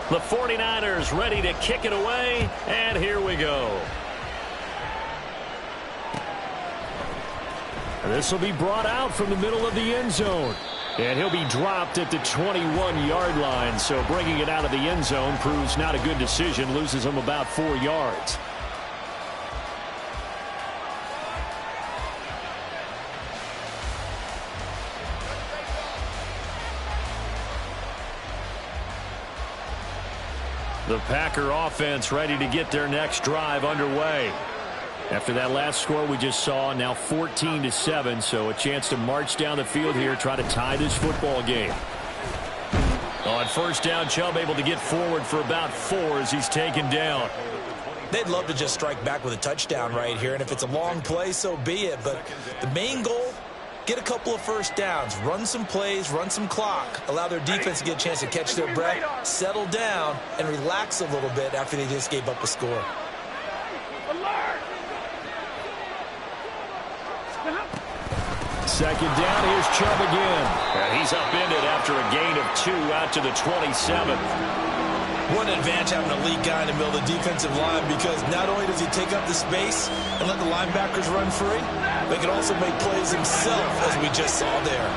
The 49ers ready to kick it away, and here we go. This will be brought out from the middle of the end zone. And he'll be dropped at the 21-yard line. So bringing it out of the end zone proves not a good decision. Loses him about 4 yards. The Packer offense ready to get their next drive underway. After that last score we just saw, now 14-7, so a chance to march down the field here, try to tie this football game. On first down, Chubb able to get forward for about 4 as he's taken down. They'd love to just strike back with a touchdown right here, and if it's a long play, so be it. But the main goal, get a couple of first downs, run some plays, run some clock, allow their defense to get a chance to catch their breath, settle down, and relax a little bit after they just gave up a score. Second down, here's Chubb again. And he's upended after a gain of 2 out to the 27. What an advantage having a elite guy in the middle of the defensive line, because not only does he take up the space and let the linebackers run free, but he can also make plays himself, as we just saw there.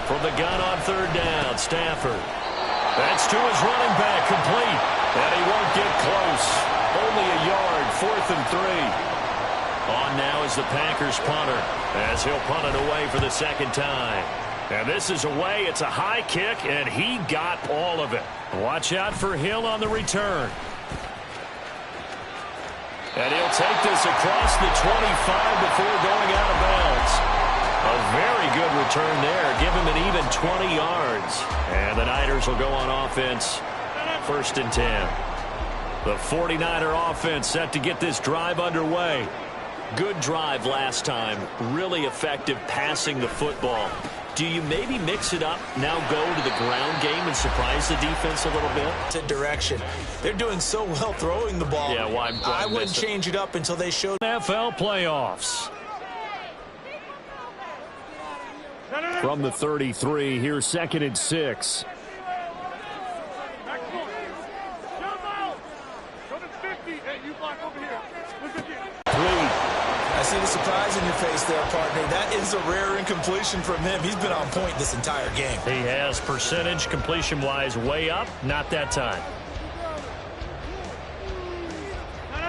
From the gun on third down, Stafford. That's to his running back, complete. And he won't get close. Only a yard, 4th and 3. On now is the Packers punter, as he'll punt it away for the second time. And this is away. It's a high kick, and he got all of it. Watch out for Hill on the return. And he'll take this across the 25 before going out of bounds. A very good return there. Give him an even 20 yards. And the Niners will go on offense. 1st and 10. The 49er offense set to get this drive underway. Good drive last time. Really effective passing the football. Do you maybe mix it up, now go to the ground game and surprise the defense a little bit? To direction. They're doing so well throwing the ball. Yeah, well, I wouldn't change it up until they showed. NFL playoffs. From the 33, here's 2nd and 6. I see the surprise in your face there, partner. That is a rare incompletion from him. He's been on point this entire game. He has percentage completion-wise way up. Not that time.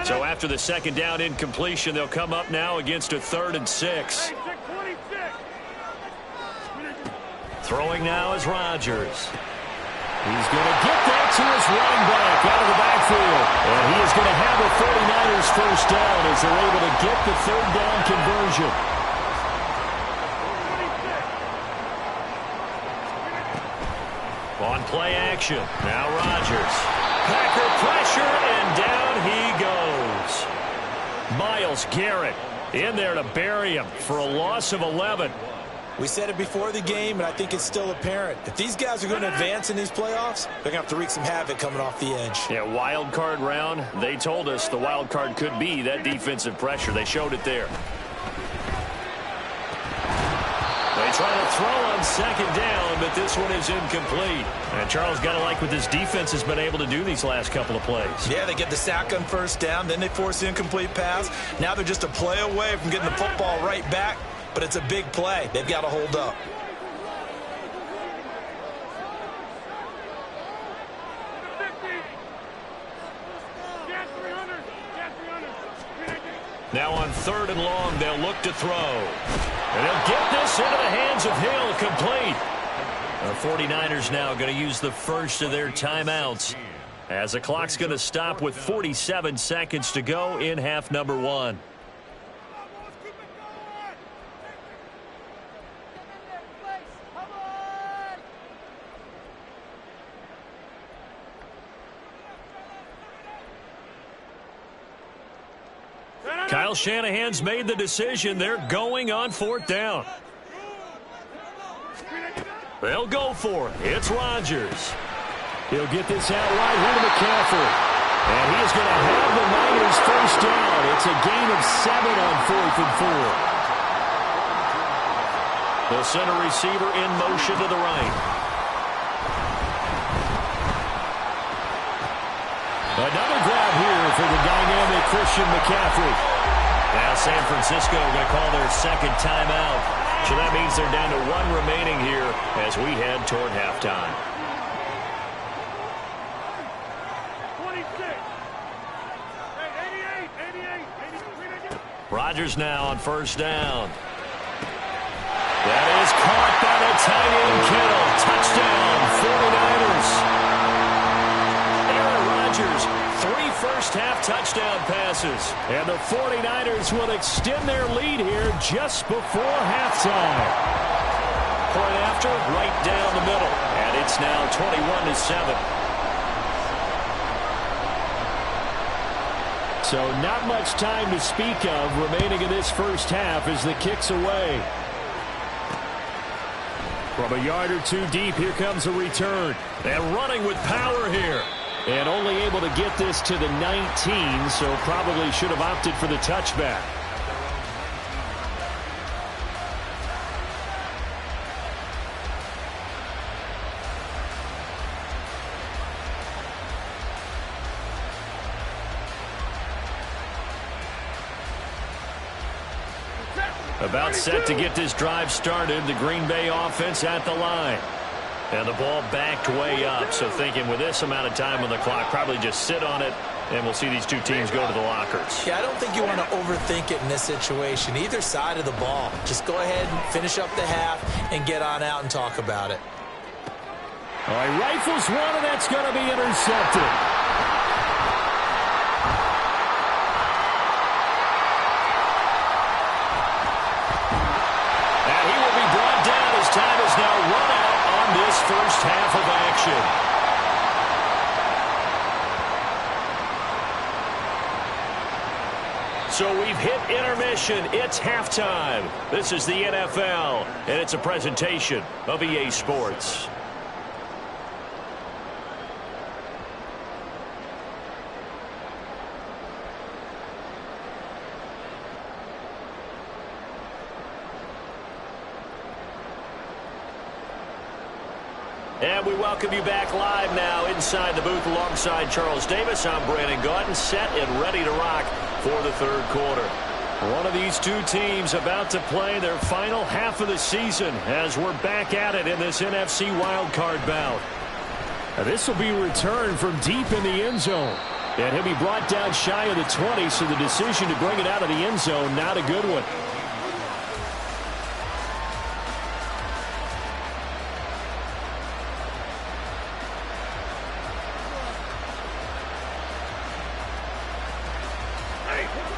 So after the second down incompletion, they'll come up now against a 3rd and 6. Throwing now is Rodgers. He's going to get that to his running back out of the backfield. And he is going to have a 49ers first down as they're able to get the 3rd down conversion. On play action, now Rodgers. Packer pressure, and down he goes. Myles Garrett in there to bury him for a loss of 11. We said it before the game, and I think it's still apparent. If these guys are going to advance in these playoffs, they're going to have to wreak some havoc coming off the edge. Yeah, wild card round. They told us the wild card could be that defensive pressure. They showed it there. They try to throw on second down, but this one is incomplete. And Charles, got to like what this defense has been able to do these last couple of plays. Yeah, they get the sack on first down, then they force the incomplete pass. Now they're just a play away from getting the football right back. But it's a big play. They've got to hold up. Now on 3rd and long, they'll look to throw. And they'll get this into the hands of Hill, complete. The 49ers now going to use the first of their timeouts, as the clock's going to stop with 47 seconds to go in half number 1. Kyle Shanahan's made the decision. They're going on 4th down. They'll go for it. It's Rodgers. He'll get this out right here to McCaffrey. And he is going to have the Niners first down. It's a gain of of 7 on 4th and 4. The center receiver in motion to the right. Another grab here for the dynamic Christian McCaffrey. Now San Francisco going to call their second timeout. So that means they're down to 1 remaining here as we head toward halftime. 26. Hey, 88. Rodgers now on first down. That is caught by the tight end Kittle. Touchdown, 49ers. Aaron Rodgers, 3 first-half touchdown passes. And the 49ers will extend their lead here just before halftime. Point after, right down the middle. And it's now 21-7. So not much time to speak of remaining in this first half as the kick's away. From a yard or 2 deep, here comes a return. And running with power here. And only able to get this to the 19, so probably should have opted for the touchback. About set to get this drive started. The Green Bay offense at the line. And the ball backed way up. So thinking with this amount of time on the clock, probably just sit on it, and we'll see these 2 teams go to the lockers. Yeah, I don't think you want to overthink it in this situation. Either side of the ball. Just go ahead and finish up the half and get on out and talk about it. All right, rifles one, and that's going to be intercepted. And he will be brought down as time is now run out on this first half of action. So we've hit intermission. It's halftime. This is the NFL, and it's a presentation of EA Sports. And we welcome you back live now inside the booth alongside Charles Davis. I'm Brandon Gaudin, set and ready to rock for the third quarter. One of these 2 teams about to play their final half of the season as we're back at it in this NFC wildcard bout. Now this will be a return from deep in the end zone. And he'll be brought down shy of the 20, so the decision to bring it out of the end zone, not a good one.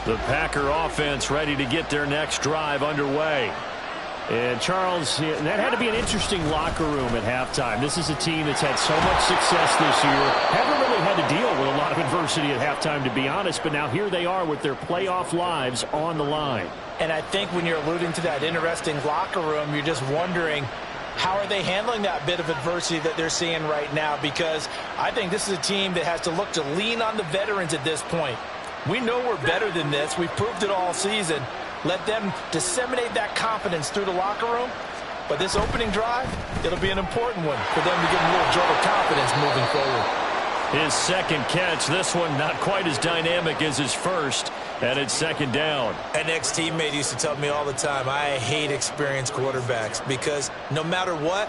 The Packer offense ready to get their next drive underway. And Charles, that had to be an interesting locker room at halftime. This is a team that's had so much success this year. Haven't really had to deal with a lot of adversity at halftime, to be honest. But now here they are with their playoff lives on the line. And I think when you're alluding to that interesting locker room, you're just wondering, how are they handling that bit of adversity that they're seeing right now? Because I think this is a team that has to look to lean on the veterans at this point. We know we're better than this. We've proved it all season. Let them disseminate that confidence through the locker room. But this opening drive, it'll be an important one for them to get a little jolt of confidence moving forward. His second catch, this one not quite as dynamic as his first, and it's second down. An ex-teammate used to tell me all the time, I hate experienced quarterbacks because no matter what,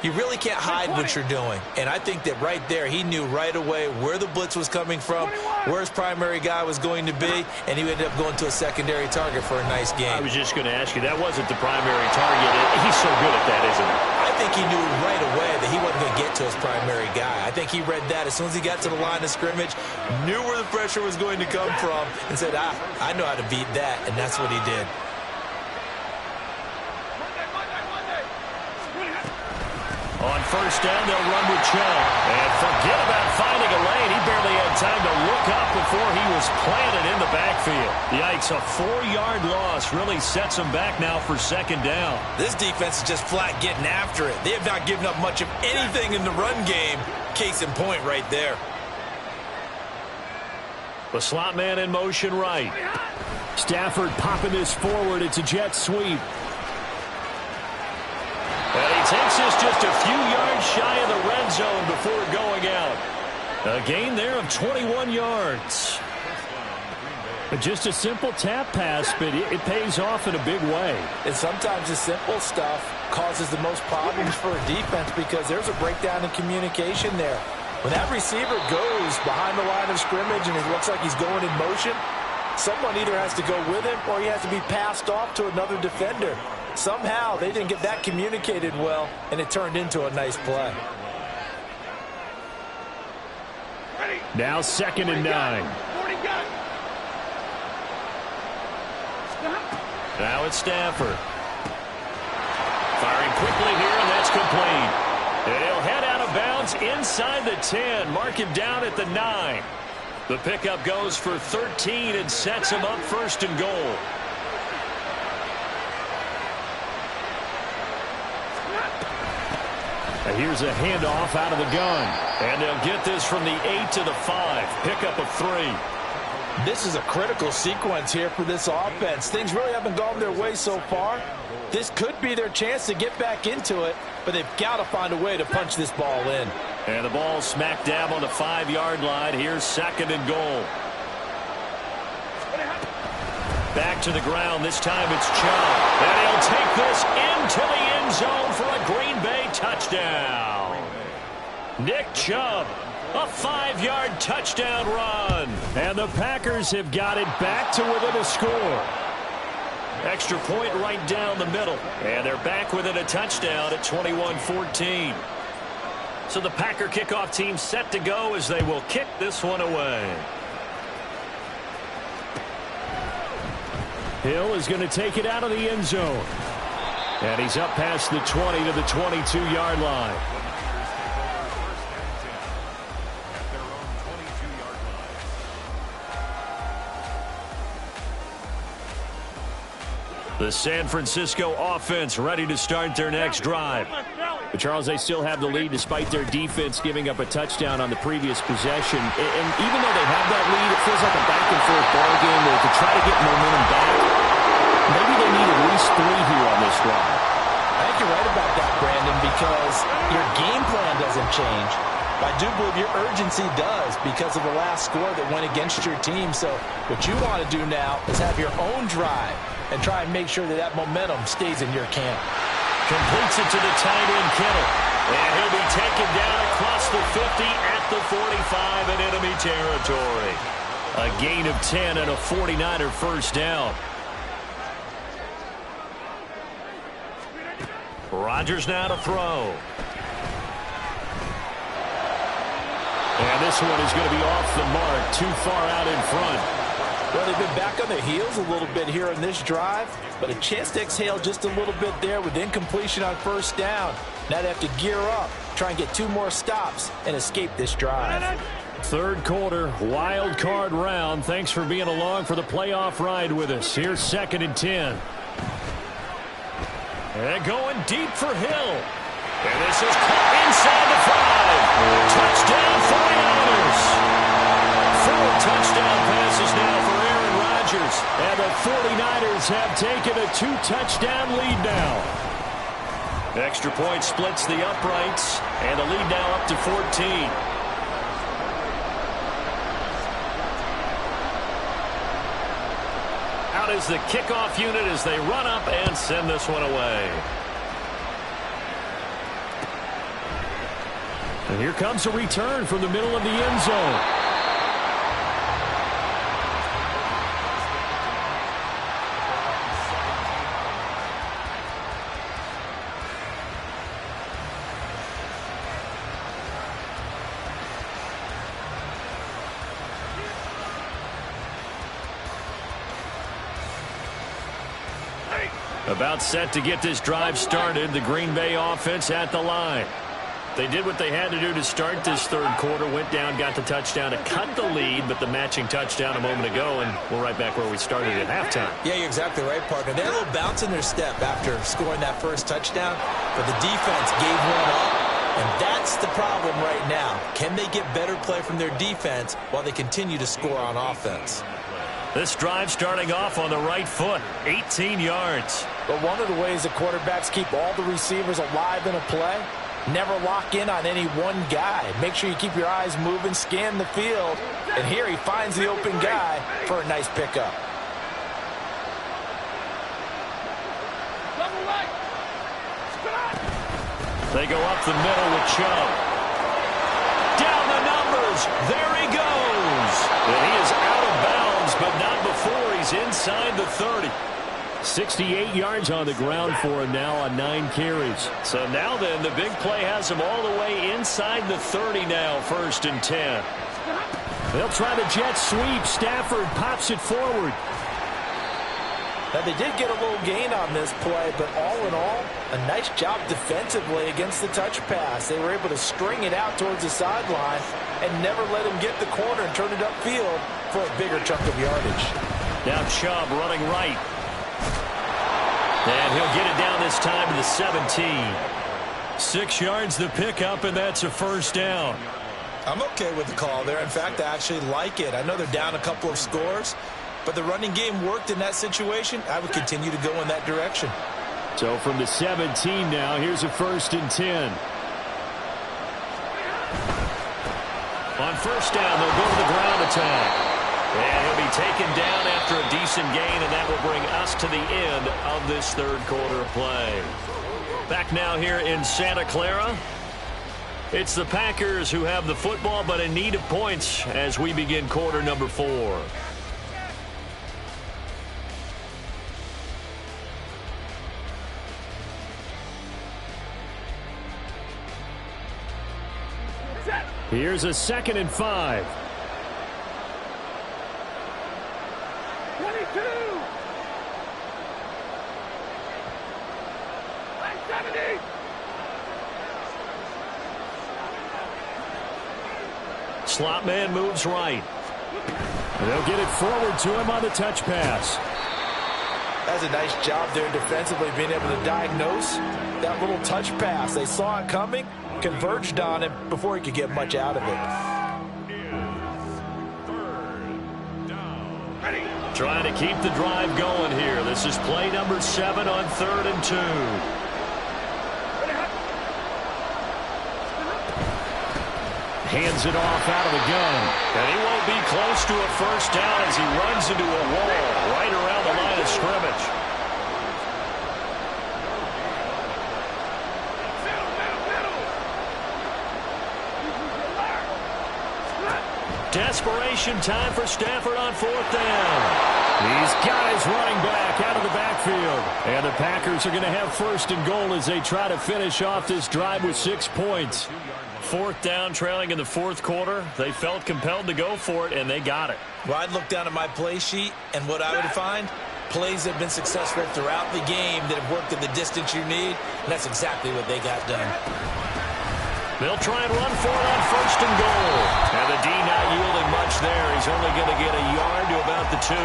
you really can't hide what you're doing. And I think that right there, he knew right away where the blitz was coming from, where his primary guy was going to be, and he ended up going to a secondary target for a nice game. I was just going to ask you, that wasn't the primary target. He's so good at that, isn't he? I think he knew right away that he wasn't going to get to his primary guy. I think he read that as soon as he got to the line of scrimmage, knew where the pressure was going to come from, and said, I know how to beat that, and that's what he did. On first down, they'll run with Chubb. And forget about finding a lane. He barely had time to look up before he was planted in the backfield. Yikes, a 4-yard loss really sets him back now for second down. This defense is just flat getting after it. They have not given up much of anything in the run game. Case in point right there. The slot man in motion right. Stafford popping this forward. It's a jet sweep. And he takes this just a few yards shy of the red zone before going out. A gain there of 21 yards. Just a simple tap pass, but it pays off in a big way. And sometimes the simple stuff causes the most problems for a defense because there's a breakdown in communication there. When that receiver goes behind the line of scrimmage and it looks like he's going in motion, someone either has to go with him or he has to be passed off to another defender. Somehow they didn't get that communicated well, and it turned into a nice play. Now 2nd and 9. Now it's Stafford. Firing quickly here, and that's complete. And he'll head out of bounds inside the 10. Mark him down at the 9. The pickup goes for 13 and sets him up 1st and goal. Here's a handoff out of the gun. And they'll get this from the 8 to the 5. Pickup of 3. This is a critical sequence here for this offense. Things really haven't gone their way so far. This could be their chance to get back into it, but they've got to find a way to punch this ball in. And the ball smack dab on the 5-yard line. Here's 2nd and goal. Back to the ground. This time it's Chubb. And he'll take this into the end zone for a Green Bay touchdown. Nick Chubb. A 5-yard touchdown run. And the Packers have got it back to within a score. Extra point right down the middle. And they're back within a touchdown at 21-14. So the Packer kickoff team set to go as they will kick this one away. Hill is going to take it out of the end zone. And he's up past the 20 to the 22-yard line. The San Francisco offense ready to start their next drive. But Charles, they still have the lead despite their defense giving up a touchdown on the previous possession. And even though they have that lead, it feels like a back-and-forth ball game where to try to get momentum back, maybe they need at least 3 here on this drive. I think you're right about that, Brandon, because your game plan doesn't change. I do believe your urgency does because of the last score that went against your team. So what you want to do now is have your own drive and try and make sure that that momentum stays in your camp. Completes it to the tight end, Kittle. And he'll be taken down across the 50 at the 45 in enemy territory. A gain of 10 and a 49er first down. Rodgers now to throw. And this one is going to be off the mark, too far out in front. Well, they've been back on their heels a little bit here in this drive, but a chance to exhale just a little bit there with incompletion on 1st down. Now they have to gear up, try and get 2 more stops, and escape this drive. 3rd quarter, wild card round. Thanks for being along for the playoff ride with us. Here's 2nd and 10. And going deep for Hill. And this is caught inside the 5. Touchdown 49ers. 4 touchdown passes now for Aaron Rodgers. And the 49ers have taken a 2-touchdown lead now. Extra point splits the uprights. And the lead now up to 14. Out is the kickoff unit as they run up and send this one away. And here comes a return from the middle of the end zone. About set to get this drive started. The Green Bay offense at the line. They did what they had to do to start this 3rd quarter. Went down, got the touchdown to cut the lead, but the matching touchdown a moment ago, and we're right back where we started at halftime. Yeah, you're exactly right, partner. They had a little bounce in their step after scoring that 1st touchdown, but the defense gave one up, and that's the problem right now. Can they get better play from their defense while they continue to score on offense? This drive starting off on the right foot, 18 yards. But one of the ways that quarterbacks keep all the receivers alive in a play, never lock in on any one guy. Make sure you keep your eyes moving, scan the field, and here he finds the open guy for a nice pickup. They go up the middle with Chubb. Down the numbers. There he goes. And he is out of bounds, but not before he's inside the 30. 68 yards on the ground for him now on 9 carries. So now then, the big play has him all the way inside the 30 now, 1st and 10. They'll try the jet sweep. Stafford pops it forward. Now, they did get a little gain on this play, but all in all, a nice job defensively against the touch pass. They were able to string it out towards the sideline and never let him get the corner and turn it upfield for a bigger chunk of yardage. Now Chubb running right. And he'll get it down this time to the 17. 6 yards the pickup, and that's a 1st down. I'm okay with the call there. In fact, I actually like it. I know they're down a couple of scores, but the running game worked in that situation. I would continue to go in that direction. So from the 17 now, here's a 1st and 10. On 1st down, they'll go to the ground attack. And he'll be taken down after a decent gain, and that will bring us to the end of this 3rd quarter of play. Back now here in Santa Clara. It's the Packers who have the football, but in need of points as we begin quarter number 4. Here's a 2nd and 5. 22. 70. Slot man moves right. And they'll get it forward to him on the touch pass. That's a nice job there defensively, being able to diagnose that little touch pass. They saw it coming, converged on him before he could get much out of it. Trying to keep the drive going here. This is play number 7 on 3rd and 2. Hands it off out of the gun. And he won't be close to a 1st down as he runs into a wall right around the line of scrimmage. Desperation time for Stafford on 4th down. He's got his running back out of the backfield. And the Packers are going to have 1st and goal as they try to finish off this drive with 6 points. 4th down, trailing in the 4th quarter. They felt compelled to go for it, and they got it. Well, I'd look down at my play sheet, and what I would find, plays that have been successful throughout the game that have worked at the distance you need, and that's exactly what they got done. They'll try and run for it on 1st and goal. And the D not yielding much there. He's only going to get a yard to about the 2.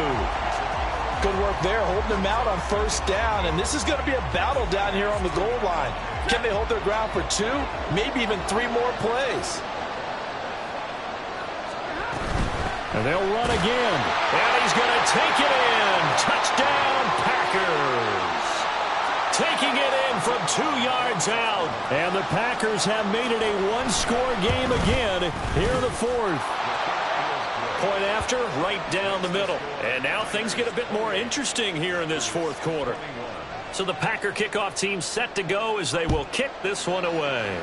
Good work there, holding them out on 1st down. And this is going to be a battle down here on the goal line. Can they hold their ground for 2, maybe even 3 more plays? And they'll run again. And he's going to take it in. Touchdown, Packers. Taking it in from 2 yards out. And the Packers have made it a 1-score game again here in the 4th. Point after, right down the middle. And now things get a bit more interesting here in this 4th quarter. So the Packer kickoff team set to go as they will kick this one away.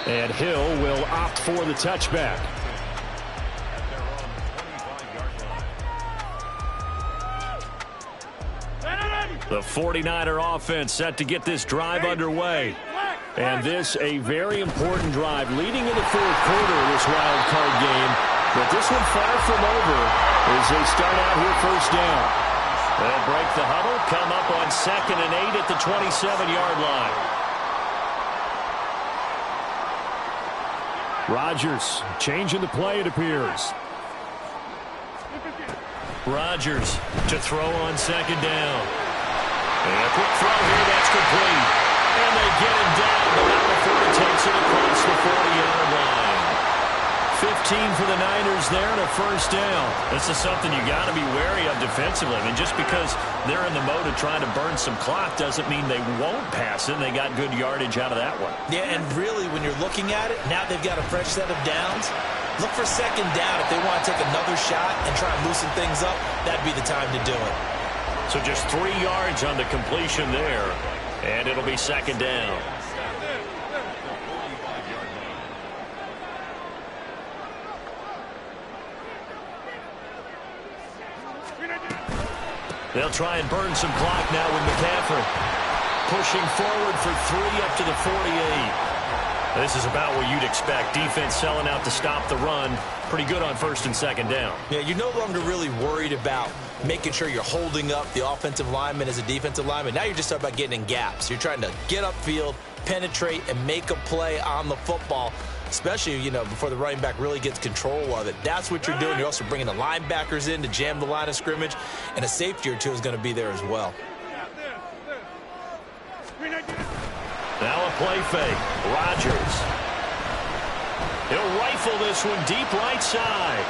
And Hill will opt for the touchback. The 49er offense set to get this drive underway. And this a very important drive leading in the 4th quarter of this wild card game. But this one far from over as they start out here 1st down. They'll break the huddle, come up on 2nd and 8 at the 27-yard line. Rodgers changing the play, it appears. Rodgers to throw on 2nd down. And a quick throw here, that's complete. And they get him down, but not before he takes it across the 40-yard line. 15 for the Niners there and a first down. This is something you got to be wary of defensively. I mean, just because they're in the mode of trying to burn some clock doesn't mean they won't pass it. They got good yardage out of that one. Yeah, and really, when you're looking at it, now they've got a fresh set of downs. Look for second down. If they want to take another shot and try and loosen things up, that'd be the time to do it. So just 3 yards on the completion there, and it'll be second down. They'll try and burn some clock now with McCaffrey. Pushing forward for 3 up to the 48. This is about what you'd expect. Defense selling out to stop the run. Pretty good on first and second down. Yeah, you're no longer really worried about making sure you're holding up the offensive lineman as a defensive lineman. Now you're just talking about getting in gaps. You're trying to get upfield, penetrate, and make a play on the football, especially, before the running back really gets control of it. That's what you're doing. You're also bringing the linebackers in to jam the line of scrimmage, and a safety or two is going to be there as well. Now a play fake. Rodgers. He'll rifle this one deep right side.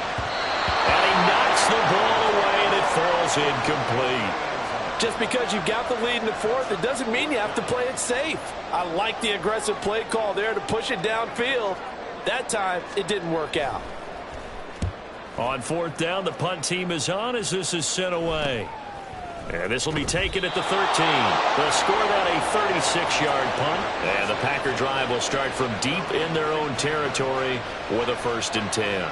And he knocks the ball away, and it falls incomplete. Just because you've got the lead in the fourth, it doesn't mean you have to play it safe. I like the aggressive play call there to push it downfield. That time, it didn't work out. On fourth down, the punt team is on as this is sent away. And this will be taken at the 13. They'll score that a 36-yard punt. And the Packer drive will start from deep in their own territory with a 1st and 10.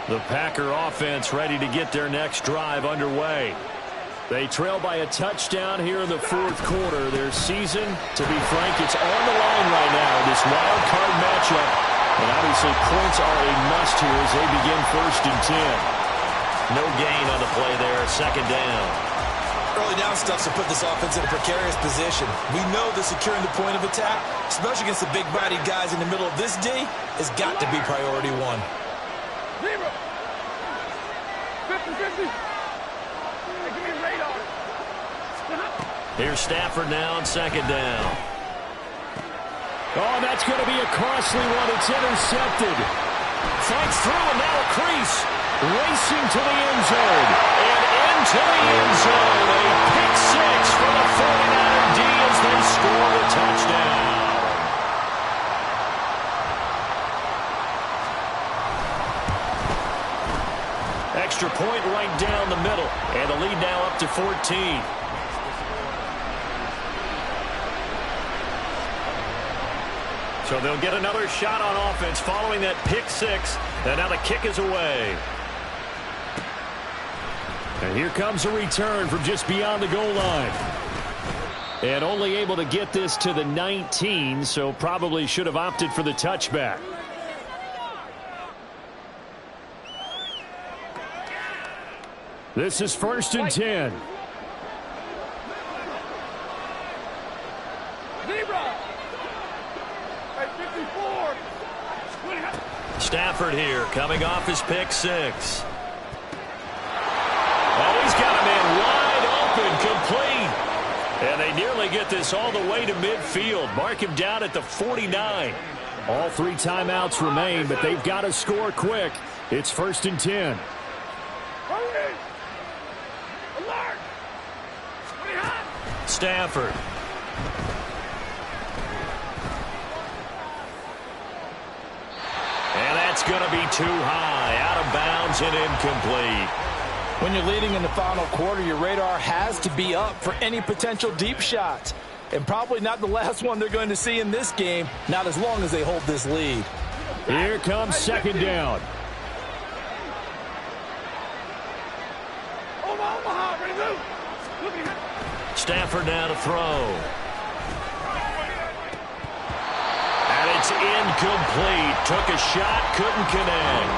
The Packer offense ready to get their next drive underway. They trail by a touchdown here in the fourth quarter. Their season, to be frank, it's on the line right now in this wild card matchup. And obviously points are a must here as they begin 1st and 10. No gain on the play there, second down. Early down stuff to put this offense in a precarious position. We know that securing the point of attack, especially against the big-bodied guys in the middle of this D, has got to be priority 1. 50-50. Here's Stafford now on second down. Oh, that's going to be a costly one. It's intercepted. Fights through, and now a crease. Racing to the end zone. And into the end zone. A pick 6 for the 49er D as they score the touchdown. Extra point right down the middle. And the lead now up to 14. So they'll get another shot on offense following that pick 6. And now the kick is away. And here comes a return from just beyond the goal line. And only able to get this to the 19, so probably should have opted for the touchback. This is 1st and 10. Stafford here, coming off his pick 6. Oh, he's got a man wide open, complete. And they nearly get this all the way to midfield. Mark him down at the 49. All 3 timeouts remain, but they've got to score quick. It's 1st and 10. Stafford. And that's going to be too high. Out of bounds and incomplete. When you're leading in the final quarter, your radar has to be up for any potential deep shots. And probably not the last one they're going to see in this game, not as long as they hold this lead. Here comes second down. Stafford now to throw. And it's incomplete. Took a shot, couldn't connect.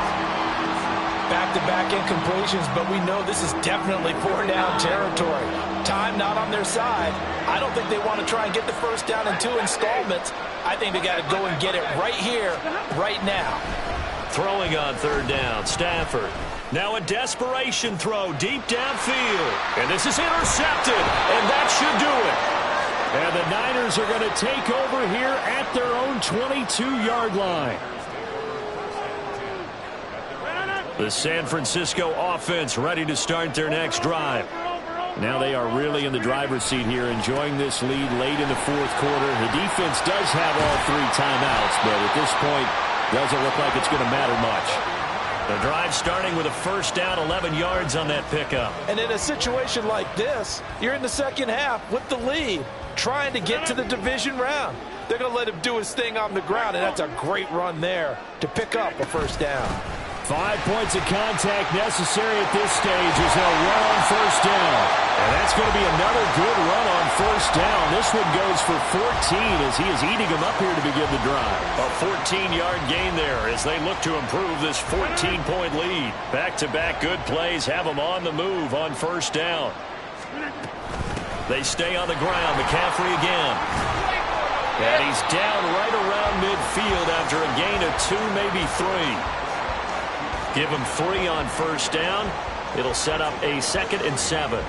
Back-to-back incompletions, but we know this is definitely 4-down territory. Time not on their side. I don't think they want to try and get the first down in 2 installments. I think they got to go and get it right here, right now. Throwing on third down, Stafford. Now a desperation throw deep downfield. And this is intercepted. And that should do it. And the Niners are going to take over here at their own 22-yard line. The San Francisco offense ready to start their next drive. Now they are really in the driver's seat here, enjoying this lead late in the fourth quarter. The defense does have all 3 timeouts, but at this point, doesn't look like it's going to matter much. The drive starting with a first down, 11 yards on that pickup. And in a situation like this, you're in the second half with the lead, trying to get to the division round. They're going to let him do his thing on the ground, and that's a great run there to pick up a first down. 5 points of contact necessary at this stage as they'll run on first down. And that's going to be another good run on first down. This one goes for 14 as he is eating them up here to begin the drive. A 14-yard gain there as they look to improve this 14-point lead. Back-to-back good plays have them on the move on first down. They stay on the ground. McCaffrey again. And he's down right around midfield after a gain of 2, maybe 3. Give him 3 on first down. It'll set up a 2nd and 7.